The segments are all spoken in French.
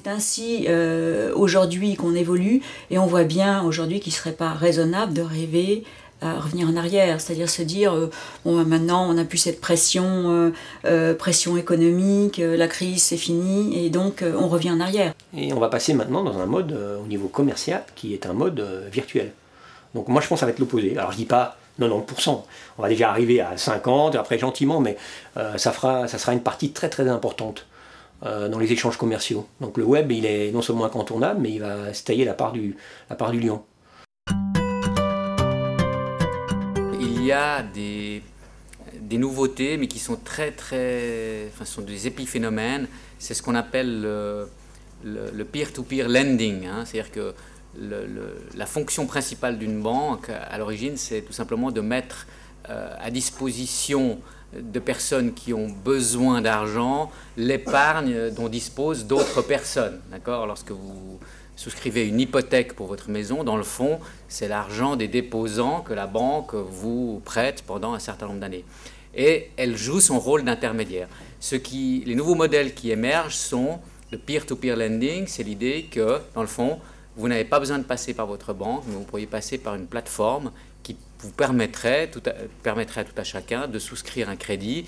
c'est ainsi aujourd'hui qu'on évolue, et on voit bien aujourd'hui qu'il ne serait pas raisonnable de rêver à revenir en arrière, c'est-à-dire se dire bon, maintenant on n'a plus cette pression, pression économique, la crise c'est fini, et donc on revient en arrière. Et on va passer maintenant dans un mode au niveau commercial qui est un mode virtuel. Donc moi je pense que ça va être l'opposé. Alors je dis pas 90%, on va déjà arriver à 50%, et après gentiment, mais ça sera une partie très très importante dans les échanges commerciaux. Donc le web, il est non seulement incontournable, mais il va se tailler la part du lion. Il y a des nouveautés, mais qui sont sont des épiphénomènes. C'est ce qu'on appelle le peer-to-peer lending, hein. C'est-à-dire que la fonction principale d'une banque, à l'origine, c'est tout simplement de mettre à disposition de personnes qui ont besoin d'argent l'épargne dont disposent d'autres personnes. D'accord ? Lorsque vous souscrivez une hypothèque pour votre maison, dans le fond, c'est l'argent des déposants que la banque vous prête pendant un certain nombre d'années. Et elle joue son rôle d'intermédiaire. Les nouveaux modèles qui émergent sont le peer-to-peer lending, c'est l'idée que, dans le fond, vous n'avez pas besoin de passer par votre banque, mais vous pourriez passer par une plateforme qui vous permettrait à tout à chacun de souscrire un crédit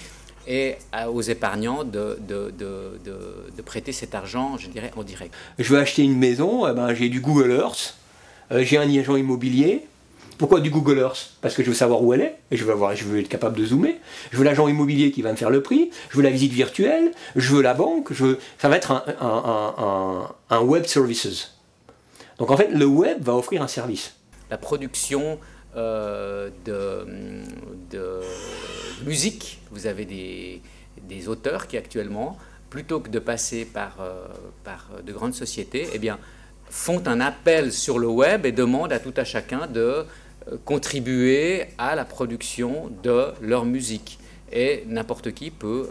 et aux épargnants de prêter cet argent, je dirais, en direct. Je veux acheter une maison, j'ai du Google Earth, j'ai un agent immobilier. Pourquoi du Google Earth? Parce que je veux savoir où elle est, et je veux être capable de zoomer. Je veux l'agent immobilier qui va me faire le prix, je veux la visite virtuelle, je veux la banque, ça va être un web services. Donc en fait, le web va offrir un service. La production de musique, vous avez des auteurs qui actuellement, plutôt que de passer par de grandes sociétés, eh bien, font un appel sur le web et demandent à tout à chacun de contribuer à la production de leur musique. Et n'importe qui peut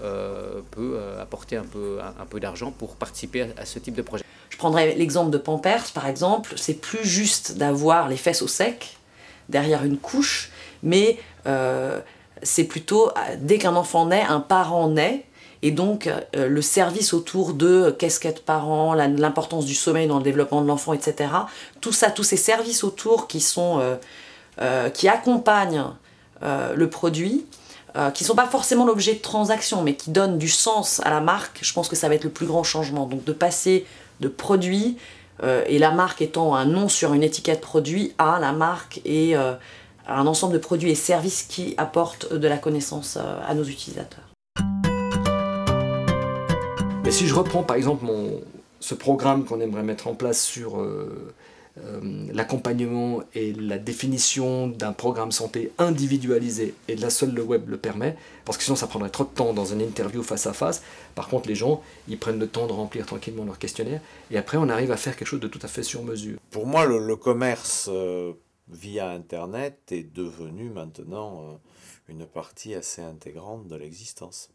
apporter un peu d'argent pour participer à ce type de projet. Je prendrais l'exemple de Pampers, par exemple. C'est plus juste d'avoir les fesses au sec, derrière une couche, mais c'est plutôt, dès qu'un enfant naît, un parent naît, et donc le service autour de qu'est-ce qu'être parent, l'importance du sommeil dans le développement de l'enfant, etc. Tout ça, tous ces services autour qui accompagnent le produit, qui ne sont pas forcément l'objet de transactions, mais qui donnent du sens à la marque, je pense que ça va être le plus grand changement. Donc de passer de produit, et la marque étant un nom sur une étiquette produit, à la marque et un ensemble de produits et services qui apportent de la connaissance à nos utilisateurs. Mais si je reprends par exemple ce programme qu'on aimerait mettre en place sur l'accompagnement et la définition d'un programme santé individualisé, et là seul le web le permet, parce que sinon ça prendrait trop de temps dans une interview face à face. Par contre les gens, ils prennent le temps de remplir tranquillement leur questionnaire, et après on arrive à faire quelque chose de tout à fait sur mesure. Pour moi, le commerce via Internet est devenu maintenant une partie assez intégrante de l'existence.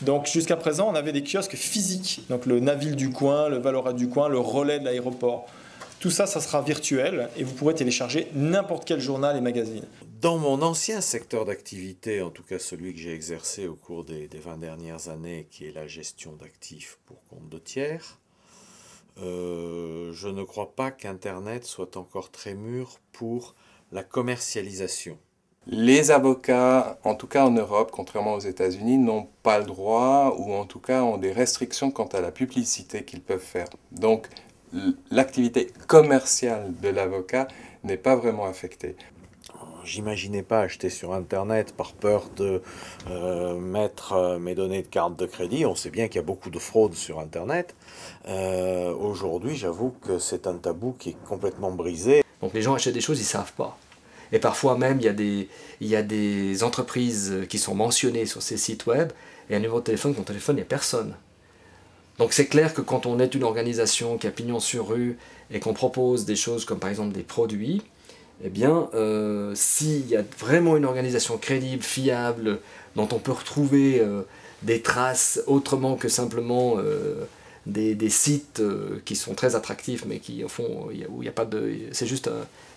Donc jusqu'à présent, on avait des kiosques physiques, donc le Naville du coin, le Valora du coin, le Relais de l'aéroport. Tout ça, ça sera virtuel et vous pourrez télécharger n'importe quel journal et magazine. Dans mon ancien secteur d'activité, en tout cas celui que j'ai exercé au cours des 20 dernières années, qui est la gestion d'actifs pour compte de tiers, je ne crois pas qu'Internet soit encore très mûr pour la commercialisation. Les avocats, en tout cas en Europe, contrairement aux États-Unis, n'ont pas le droit, ou en tout cas ont des restrictions quant à la publicité qu'ils peuvent faire. Donc l'activité commerciale de l'avocat n'est pas vraiment affectée. J'imaginais pas acheter sur Internet par peur de mettre mes données de carte de crédit. On sait bien qu'il y a beaucoup de fraude sur Internet. Aujourd'hui, j'avoue que c'est un tabou qui est complètement brisé. Donc les gens achètent des choses, ils ne savent pas. Et parfois même, il y a des entreprises qui sont mentionnées sur ces sites web, et un numéro de téléphone, mon téléphone, il n'y a personne. Donc c'est clair que quand on est une organisation qui a pignon sur rue, et qu'on propose des choses comme par exemple des produits, eh bien, s'il y a vraiment une organisation crédible, fiable, dont on peut retrouver des traces autrement que simplement des sites qui sont très attractifs, mais qui, au fond, où il y a pas de... C'est juste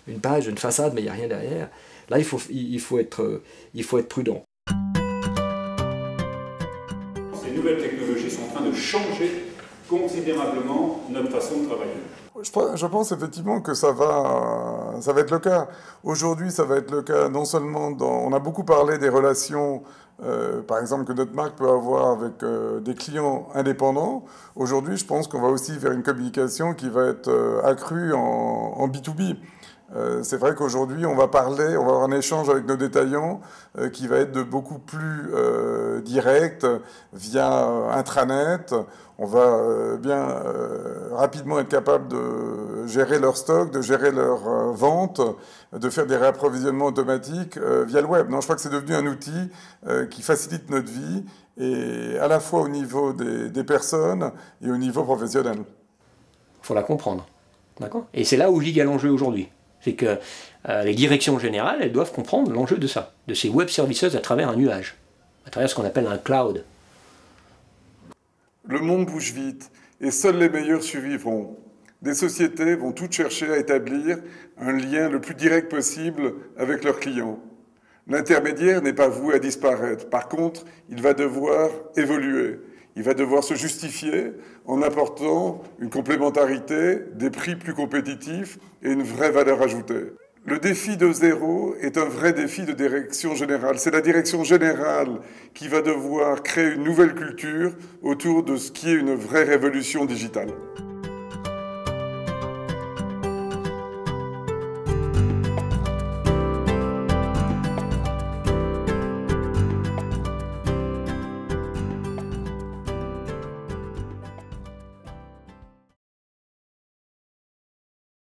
une page, une façade, mais il n'y a rien derrière. Là, il faut être prudent. Ces nouvelles technologies sont en train de changer considérablement notre façon de travailler. Je pense effectivement que ça va être le cas. Aujourd'hui, ça va être le cas non seulement on a beaucoup parlé des relations, par exemple, que notre marque peut avoir avec des clients indépendants. Aujourd'hui, je pense qu'on va aussi vers une communication qui va être accrue en B2B. C'est vrai qu'aujourd'hui, on va avoir un échange avec nos détaillants qui va être de beaucoup plus direct via intranet. On va bien rapidement être capable de gérer leur stock, de gérer leur vente, de faire des réapprovisionnements automatiques via le web. Non, je crois que c'est devenu un outil qui facilite notre vie, et à la fois au niveau des personnes et au niveau professionnel. Il faut la comprendre. D'accord ? Et c'est là où il y a l'enjeu aujourd'hui. C'est que les directions générales, elles doivent comprendre l'enjeu de ça, de ces web services à travers un nuage, à travers ce qu'on appelle un cloud. Le monde bouge vite et seuls les meilleurs survivront. Des sociétés vont toutes chercher à établir un lien le plus direct possible avec leurs clients. L'intermédiaire n'est pas voué à disparaître. Par contre, il va devoir évoluer. Il va devoir se justifier en apportant une complémentarité, des prix plus compétitifs et une vraie valeur ajoutée. Le défi de zéro est un vrai défi de direction générale. C'est la direction générale qui va devoir créer une nouvelle culture autour de ce qui est une vraie révolution digitale.